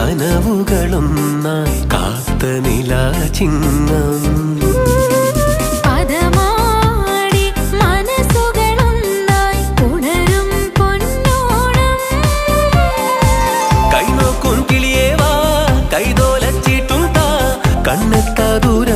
കനവുകളൊന്നായി കാത്ത നിലാചിഹ്നം പദമാടി മനസ്സുകളൊന്നായി ഉണരും പൊന്നോണം കൈനോക്കും കിളിയേ വാ കൈതോലച്ചീട്ടും താ കണ്ണെത്താ ദൂര